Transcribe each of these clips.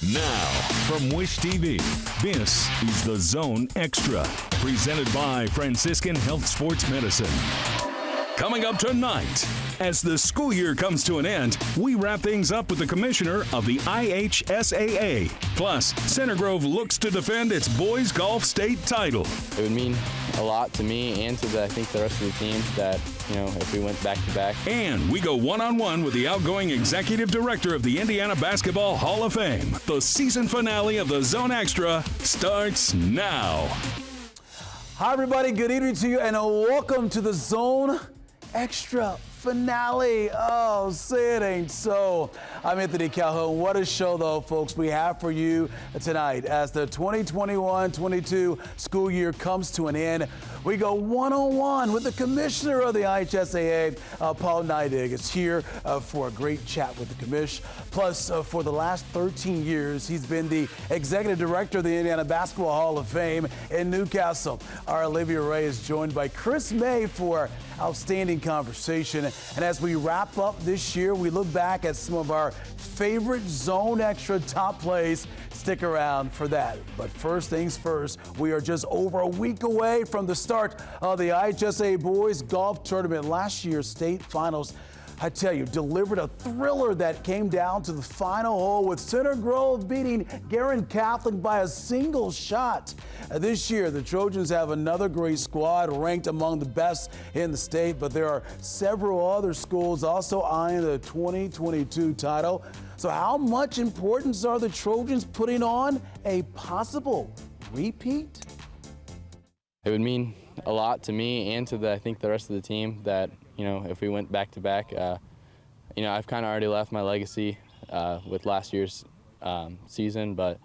Now, from Wish TV, this is The Zone Extra, presented by Franciscan Health Sports Medicine. Coming up tonight, as the school year comes to an end, we wrap things up with the commissioner of the IHSAA. Plus, Center Grove looks to defend its boys golf state title. It would mean a lot to me and to the rest of the team that, if we went back to back. And we go one-on-one with the outgoing executive director of the Indiana Basketball Hall of Fame. The season finale of The Zone Extra starts now. Hi, everybody. Good evening to you, and welcome to The Zone Extra finale. Oh, say it ain't so. I'm Anthony Calhoun. What a show, though, folks, we have for you tonight. As the 2021-22 school year comes to an end, we go one-on-one with the commissioner of the IHSAA, Paul Neidig, is here for a great chat with the commish. Plus, for the last 13 years, he's been the executive director of the Indiana Basketball Hall of Fame in Newcastle. Our Olivia Ray is joined by Chris May for outstanding conversation. And as we wrap up this year, we look back at some of our favorite Zone Extra top plays. Stick around for that. But first things first, we are just over a week away from the start of the IHSA Boys Golf Tournament. Last year's state finals, I tell you, delivered a thriller that came down to the final hole with Center Grove beating Garin Catholic by a single shot. This year, the Trojans have another great squad ranked among the best in the state, but there are several other schools also eyeing the 2022 title. So how much importance are the Trojans putting on a possible repeat? It would mean a lot to me and to the rest of the team that, if we went back to back, I've kind of already left my legacy with last year's season, but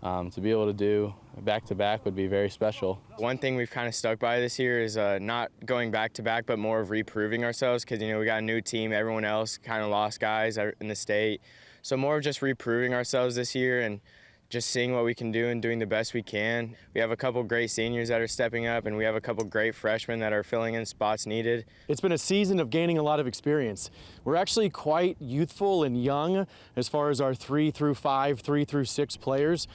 to be able to do back to back would be very special. One thing we've kind of stuck by this year is not going back to back, but more of reproving ourselves because, we got a new team. Everyone else kind of lost guys in the state. So more of just reproving ourselves this year and just seeing what we can do and doing the best we can. We have a couple great seniors that are stepping up, and we have a couple great freshmen that are filling in spots needed. It's been a season of gaining a lot of experience. We're actually quite youthful and young as far as our 3 through 5, 3 through 6 players.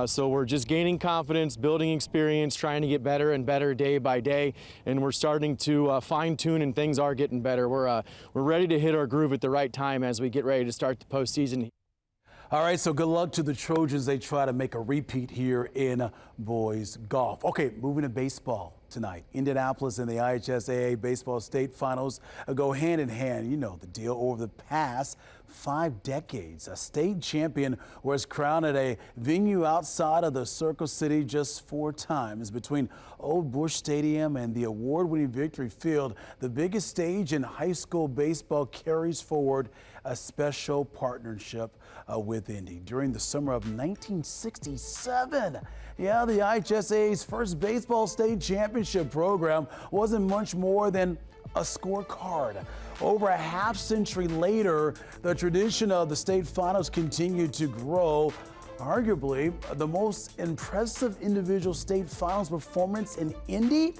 So we're just gaining confidence, building experience, trying to get better and better day by day, and we're starting to fine tune, and things are getting better. We're ready to hit our groove at the right time as we get ready to start the postseason. All right, so good luck to the Trojans. They try to make a repeat here in boys golf. Okay, moving to baseball tonight. Indianapolis and the IHSAA Baseball State Finals go hand in hand. You know the deal. Over the past 5 decades, a state champion was crowned at a venue outside of the Circle City just 4 times. Between Old Bush Stadium and the award-winning Victory Field, the biggest stage in high school baseball carries forward a special partnership with Indy. During the summer of 1967, the IHSAA's first baseball state championship program wasn't much more than a scorecard. Over a half century later, the tradition of the state finals continued to grow. Arguably, the most impressive individual state finals performance in Indy,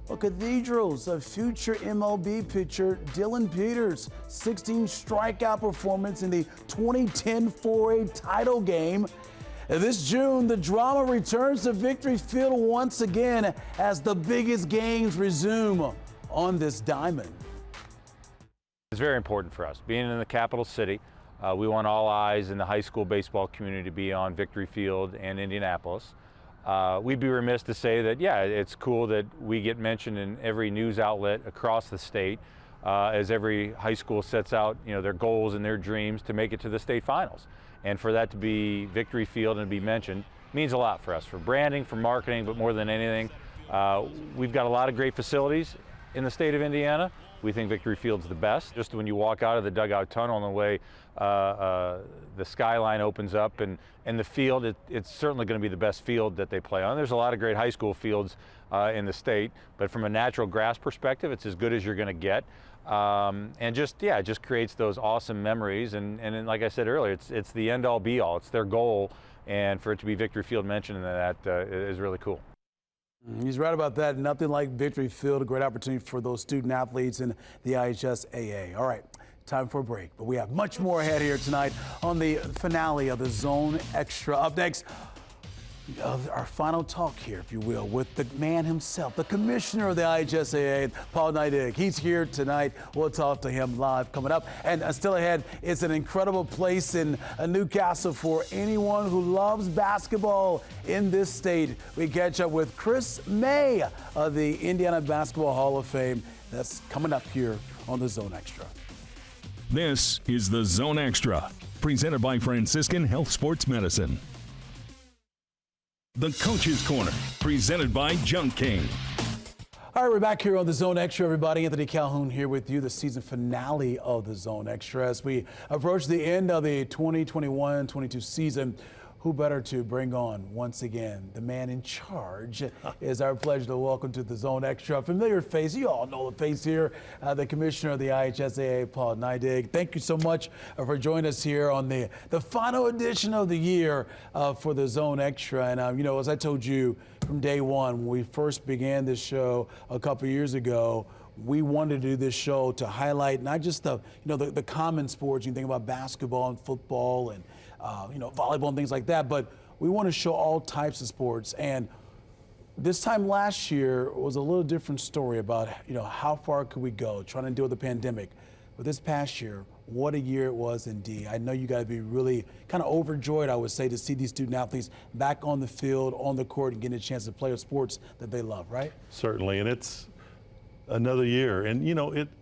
Cathedral's future MLB pitcher Dylan Peters' 16 strikeout performance in the 2010 4A title game. This June, the drama returns to Victory Field once again as the biggest games resume on this diamond. It's very important for us. Being in the capital city, we want all eyes in the high school baseball community to be on Victory Field and Indianapolis. We'd be remiss to say that, it's cool that we get mentioned in every news outlet across the state as every high school sets out, their goals and their dreams to make it to the state finals. And for that to be Victory Field and be mentioned means a lot for us, for branding, for marketing, but more than anything, we've got a lot of great facilities in the state of Indiana. We think Victory Field's the best. Just when you walk out of the dugout tunnel on the way, the skyline opens up and the field, it's certainly going to be the best field that they play on. There's a lot of great high school fields in the state, but from a natural grass perspective, it's as good as you're going to get. And just creates those awesome memories. And like I said earlier, it's the end all be all. It's their goal, and for it to be Victory Field mentioned in that is really cool. He's right about that. Nothing like Victory Field, a great opportunity for those student athletes in the IHSAA. All right, time for a break. But we have much more ahead here tonight on the finale of the Zone Extra. Up next, our final talk here, if you will, with the man himself, the commissioner of the IHSAA, Paul Neidig. He's here tonight. We'll talk to him live coming up. And still ahead, it's an incredible place in Newcastle for anyone who loves basketball in this state. We catch up with Chris May of the Indiana Basketball Hall of Fame. That's coming up here on the Zone Extra. This is the Zone Extra, presented by Franciscan Health Sports Medicine. The Coach's Corner, presented by Junk King. All right, we're back here on the Zone Extra, everybody. Anthony Calhoun here with you, the season finale of the Zone Extra. As we approach the end of the 2021-22 season, who better to bring on, once again, the man in charge? It's our pleasure to welcome to the Zone Extra, a familiar face. You all know the face here, the commissioner of the IHSAA, Paul Neidig. Thank you so much for joining us here on the final edition of the year for the Zone Extra. And, you know, as I told you from day one, when we first began this show a couple years ago, we wanted to do this show to highlight not just the common sports. You think about basketball and football and volleyball and things like that, but we want to show all types of sports. And this time last year was a little different story about, how far could we go trying to deal with the pandemic. But this past year, what a year it was indeed. I know you got to be really kind of overjoyed, I would say, to see these student athletes back on the field, on the court, and getting a chance to play a sports that they love, right? Certainly, and it's another year. And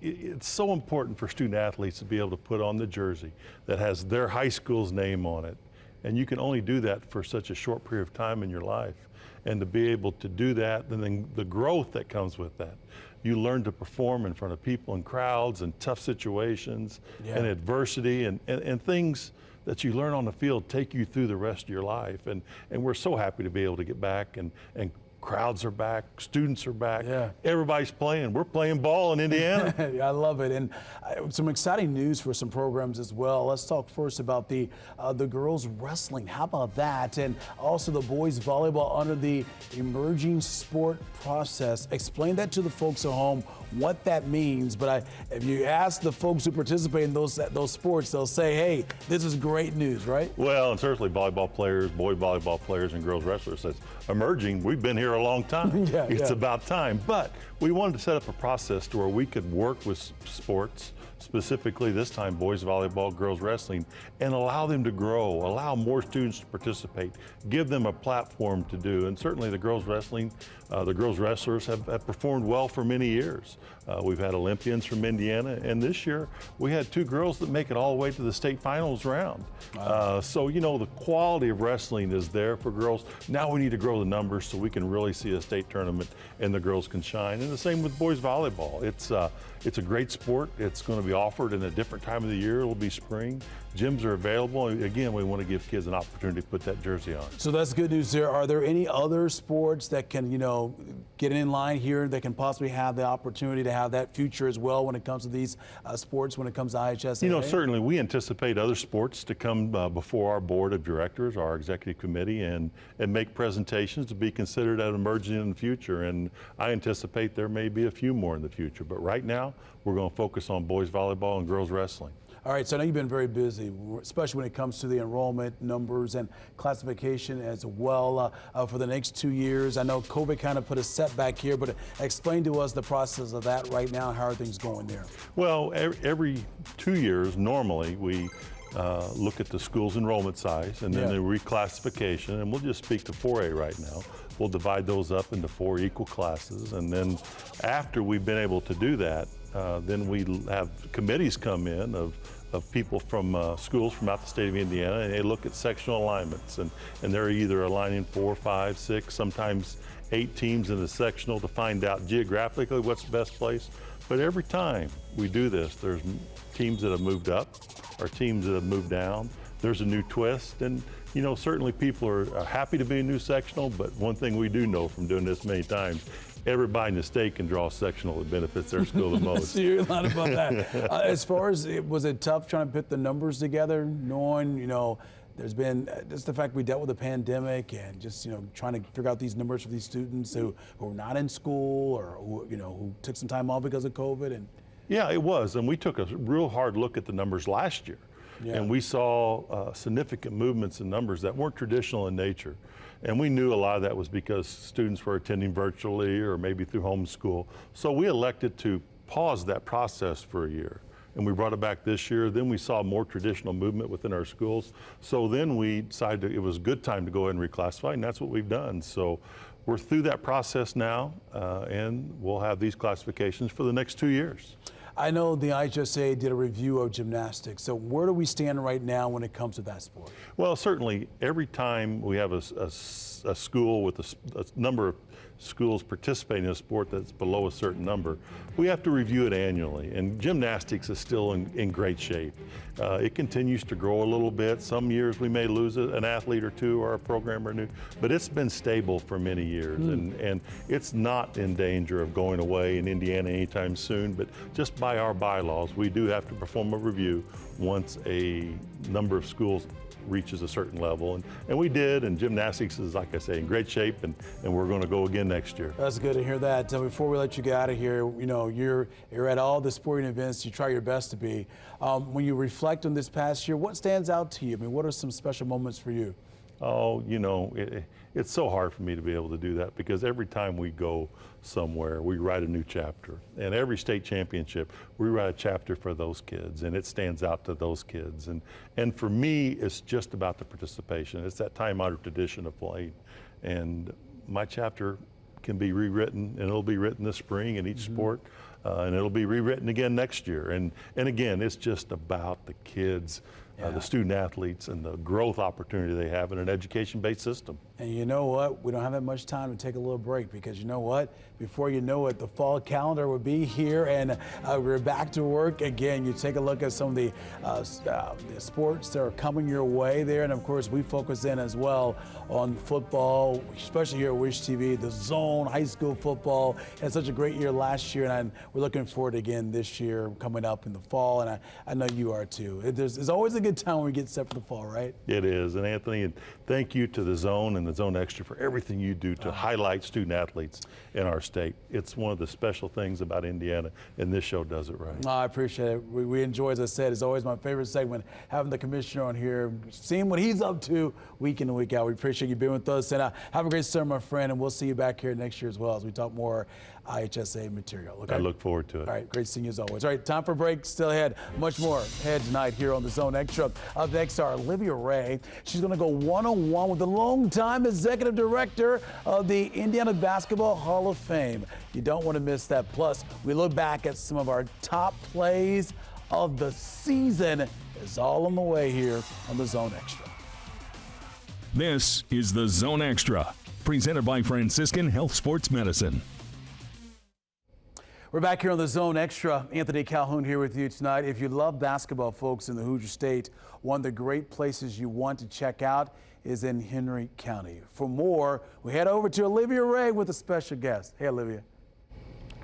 it's so important for student athletes to be able to put on the jersey that has their high school's name on it. And you can only do that for such a short period of time in your life. And to be able to do that, and then the growth that comes with that. You learn to perform in front of people and crowds and tough situations and adversity and things that you learn on the field take you through the rest of your life. And we're so happy to be able to get back and crowds are back, students are back, everybody's playing. We're playing ball in Indiana. I love it. And some exciting news for some programs as well. Let's talk first about the girls wrestling. How about that? And also the boys volleyball under the emerging sport process. Explain that to the folks at home, what that means. But if you ask the folks who participate in those sports, they'll say, hey, this is great news, right? Well, and certainly volleyball players, boy volleyball players and girls wrestlers, that's emerging. We've been here a long time. It's about time. But we wanted to set up a process to where we could work with sports, specifically this time boys volleyball, girls wrestling, and allow them to grow, allow more students to participate, give them a platform to do. And certainly the girls wrestling, the girls wrestlers have performed well for many years. We've had Olympians from Indiana, and this year we had 2 girls that make it all the way to the state finals round. Wow. So the quality of wrestling is there for girls. Now we need to grow the numbers so we can really see a state tournament and the girls can shine. And the same with boys volleyball. It's a great sport. It's going to be offered in a different time of the year. It'll be spring. Gyms are available. Again, we want to give kids an opportunity to put that jersey on. So that's good news there. Are there any other sports that can, get in line here that can possibly have the opportunity to have that future as well when it comes to these sports, when it comes to IHSAA? Certainly we anticipate other sports to come before our board of directors, our executive committee, and make presentations to be considered as emerging in the future. And I anticipate there may be a few more in the future. But right now, we're going to focus on boys volleyball and girls wrestling. All right, so I know you've been very busy, especially when it comes to the enrollment numbers and classification as well for the next 2 years. I know COVID kind of put a setback here, but explain to us the process of that right now. How are things going there? Well, every 2 years, normally, we look at the school's enrollment size and then the reclassification, and we'll just speak to 4A right now. We'll divide those up into 4 equal classes, and then after we've been able to do that, then we have committees come in of people from schools from out the state of Indiana, and they look at sectional alignments, and they're either aligning 4, 5, 6, sometimes 8 teams in the sectional to find out geographically what's the best place. But every time we do this, there's teams that have moved up or teams that have moved down. There's a new twist, and certainly people are happy to be a new sectional, but one thing we do know from doing this many times, everybody in the state can draw a sectional that benefits their school the most. So you're lying about that. As far as was it tough trying to put the numbers together, knowing, there's been just the fact we dealt with the pandemic and just, trying to figure out these numbers for these students who are not in school or who took some time off because of COVID? And Yeah, it was, and we took a real hard look at the numbers last year. Yeah. And we saw significant movements in numbers that weren't traditional in nature. And we knew a lot of that was because students were attending virtually or maybe through homeschool. So we elected to pause that process for a year. And we brought it back this year. Then we saw more traditional movement within our schools. So then we decided it was a good time to go ahead and reclassify, and that's what we've done. So we're through that process now, and we'll have these classifications for the next 2 years. I know the IHSA did a review of gymnastics. So where do we stand right now when it comes to that sport? Well, certainly every time we have a school with a number of schools participating in a sport that's below a certain number, we have to review it annually. And gymnastics is still in great shape. It continues to grow a little bit. Some years we may lose an athlete or two or a program or two, but it's been stable for many years. And it's not in danger of going away in Indiana anytime soon, but just by our bylaws, we do have to perform a review once a number of schools reaches a certain level, and we did, and gymnastics is, like I say, in great shape, and we're going to go again next year. That's good to hear that. Before we let you get out of here, you know, you're at all the sporting events, you try your best to be. When you reflect on this past year, what stands out to you? I mean, what are some special moments for you? Oh, you know, it's so hard for me to be able to do that because every time we go somewhere, we write a new chapter. And every state championship, we write a chapter for those kids, and it stands out to those kids. And for me, it's just about the participation. It's that time-honored tradition of playing. And my chapter can be rewritten, and it'll be written this spring in each sport, and it'll be rewritten again next year. And again, it's just about the kids. The student athletes and the growth opportunity they have in an education-based system. And you know what? We don't have that much time to take a little break because you know what? Before you know it, the fall calendar will be here and we're back to work again. You take a look at some of the sports that are coming your way there. And of course, we focus in as well on football, especially here at Wish TV, the zone, high school football. Had such a great year last year, and we're looking forward again this year coming up in the fall. And I know you are too. There's always a good time when we get set for the fall, right? It is. And Anthony, thank you to the Zone and the Zone Extra for everything you do to highlight student athletes in our state. It's one of the special things about Indiana, and this show does it right. I appreciate it. We enjoy, as I said, it's always my favorite segment, having the commissioner on here, seeing what he's up to week in and week out. We appreciate you being with us, and have a great summer, my friend, and we'll see you back here next year as well as we talk more IHSA material. Okay? I look forward to it. All right, great seeing you as always. All right, time for a break. Still ahead. Much more ahead tonight here on the Zone Extra. Up next are Olivia Ray. She's going to go one-on-one with the longtime executive director of the Indiana Basketball Hall of Fame. You don't want to miss that. Plus, we look back at some of our top plays of the season. It's all on the way here on the Zone Extra. This is the Zone Extra, presented by Franciscan Health Sports Medicine. We're back here on the Zone Extra. Anthony Calhoun here with you tonight. If you love basketball, folks, in the Hoosier State, one of the great places you want to check out is in Henry County. For more, we head over to Olivia Ray with a special guest. Hey, Olivia.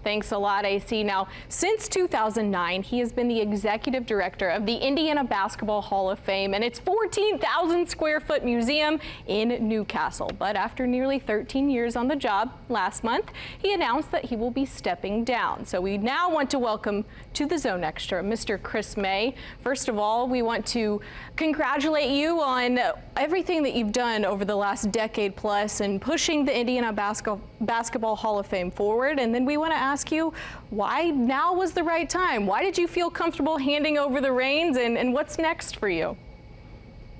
Thanks a lot, AC. Now, since 2009, he has been the executive director of the Indiana Basketball Hall of Fame and its 14,000 square foot museum in Newcastle. But after nearly 13 years on the job, last month, he announced that he will be stepping down. So we now want to welcome to the Zone Extra, Mr. Chris May. First of all, we want to congratulate you on everything that you've done over the last decade plus and pushing the Indiana Basketball Hall of Fame forward. And then we want to ask you why now was the right time. Why did you feel comfortable handing over the reins, and what's next for you?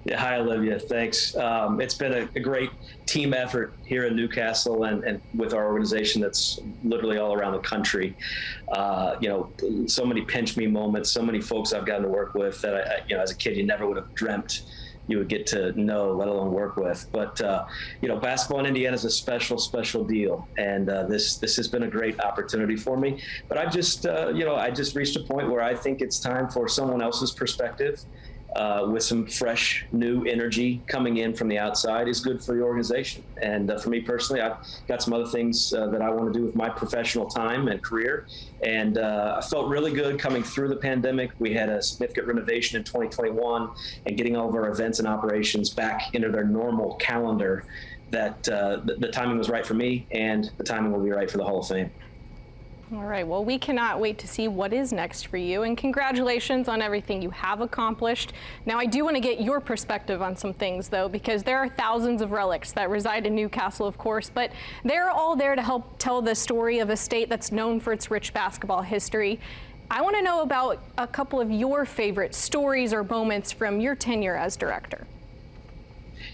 Yeah, hi, Olivia. Thanks. It's been a great team effort here in Newcastle and with our organization that's literally all around the country. You know, so many pinch me moments, so many folks I've gotten to work with that, you know, as a kid, you never would have dreamt you would get to know, let alone work with. But, you know, basketball in Indiana is a special, special deal. And this has been a great opportunity for me. But I've just, you know, I just reached a point where I think it's time for someone else's perspective. With some fresh, new energy coming in from the outside is good for the organization. And for me personally, I've got some other things that I want to do with my professional time and career. And I felt really good coming through the pandemic. We had a significant renovation in 2021 and getting all of our events and operations back into their normal calendar, that the timing was right for me and the timing will be right for the Hall of Fame. All right, well, we cannot wait to see what is next for you, and congratulations on everything you have accomplished. Now, I do want to get your perspective on some things, though, because there are thousands of relics that reside in Newcastle, of course, but they're all there to help tell the story of a state that's known for its rich basketball history. I want to know about a couple of your favorite stories or moments from your tenure as director.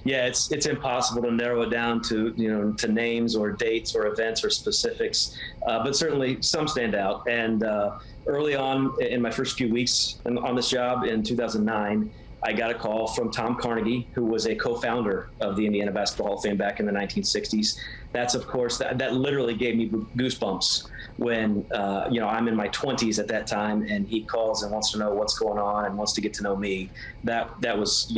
Yeah, it's impossible to narrow it down to to names or dates or events or specifics, but certainly some stand out. And early on in my first few weeks on this job in 2009, I got a call from Tom Carnegie, who was a co-founder of the Indiana Basketball Hall of Fame back in the 1960s. That's, of course, that literally gave me goosebumps when I'm in my 20s at that time, and he calls and wants to know what's going on and wants to get to know me. That was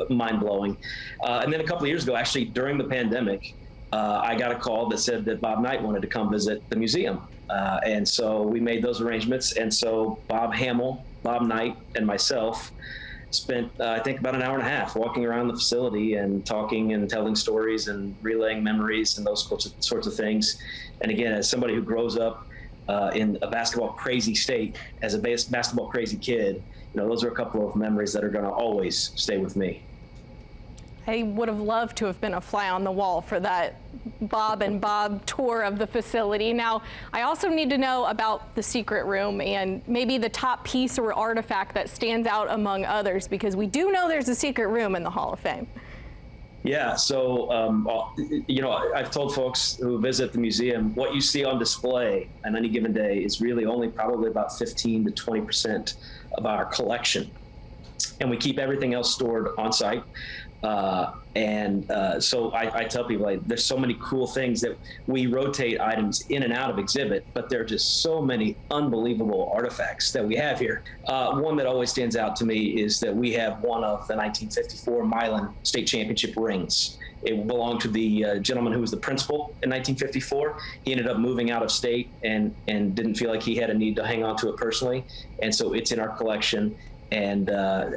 mind blowing. And then a couple of years ago, actually during the pandemic, I got a call that said that Bob Knight wanted to come visit the museum, and so we made those arrangements. And so Bob Hamill, Bob Knight, and myself spent I think about an hour and a half walking around the facility and talking and telling stories and relaying memories and those sorts of things. And again, as somebody who grows up in a basketball crazy state, as a basketball crazy kid, those are a couple of memories that are going to always stay with me. I would have loved to have been a fly on the wall for that Bob and Bob tour of the facility. Now, I also need to know about the secret room and maybe the top piece or artifact that stands out among others, because we do know there's a secret room in the Hall of Fame. Yeah, so I've told folks who visit the museum, what you see on display on any given day is really only probably about 15 to 20% of our collection. And we keep everything else stored on site. So I tell people, there's so many cool things that we rotate items in and out of exhibit, but there are just so many unbelievable artifacts that we have here. One that always stands out to me is that we have one of the 1954 Milan state championship rings. It belonged to the gentleman who was the principal in 1954. He ended up moving out of state and didn't feel like he had a need to hang on to it personally. And so it's in our collection. And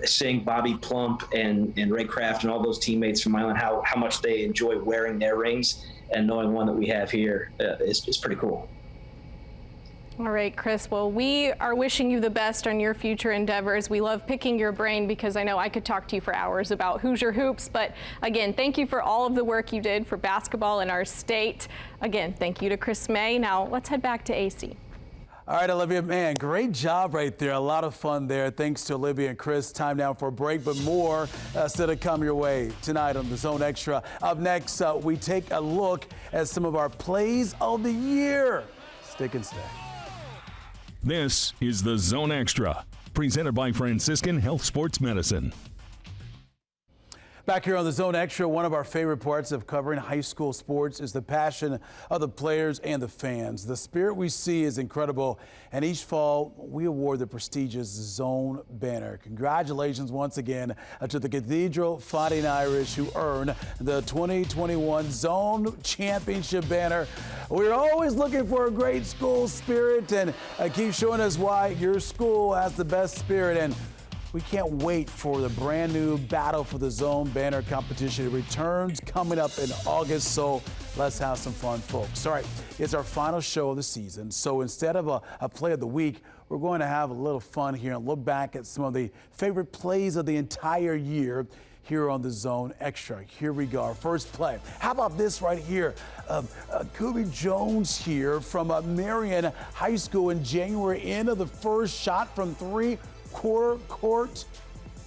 seeing Bobby Plump and Ray Kraft and all those teammates from Milan, how much they enjoy wearing their rings, and knowing one that we have here is pretty cool. All right, Chris. Well, we are wishing you the best on your future endeavors. We love picking your brain because I know I could talk to you for hours about Hoosier hoops. But again, thank you for all of the work you did for basketball in our state. Again, thank you to Chris May. Now let's head back to AC. All right, Olivia, man, great job right there. A lot of fun there. Thanks to Olivia and Chris. Time now for a break, but more still to come your way tonight on the Zone Extra. Up next, we take a look at some of our plays of the year. Stick and stay. This is the Zone Extra, presented by Franciscan Health Sports Medicine. Back here on the Zone Extra, one of our favorite parts of covering high school sports is the passion of the players and the fans. The spirit we see is incredible, and each fall we award the prestigious Zone banner. Congratulations once again to the Cathedral Fighting Irish, who earned the 2021 Zone Championship banner. We're always looking for a great school spirit, and keep showing us why your school has the best spirit. And we can't wait for the brand new Battle for the Zone banner competition. It returns coming up in August, so let's have some fun, folks. All right, it's our final show of the season, so instead of a play of the week, we're going to have a little fun here and look back at some of the favorite plays of the entire year here on the Zone Extra. Here we go, our first play. How about this right here? Kubi Jones here from Marion High School in January, end of the first shot from three-quarter court.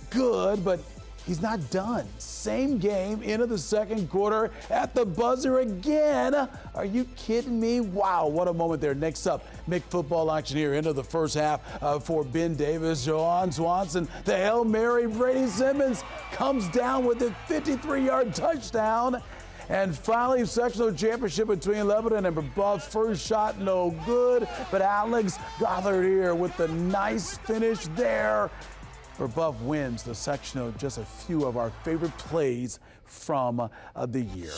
Good, but he's not done. Same game, end of the second quarter, at the buzzer again. Are you kidding me? Wow, what a moment there. Next up, Mick football action here, end of the first half for Ben Davis, Johan Swanson, the Hail Mary. Brady Simmons comes down with a 53-yard touchdown. And finally, sectional championship between Lebanon and Brebeuf. First shot, no good, but Alex Gothard here with the nice finish there. Brebeuf wins the sectional. Just a few of our favorite plays from the year.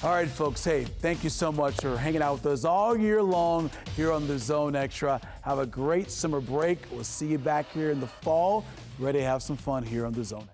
All right, folks, hey, thank you so much for hanging out with us all year long here on the Zone Extra. Have a great summer break. We'll see you back here in the fall, ready to have some fun here on the Zone.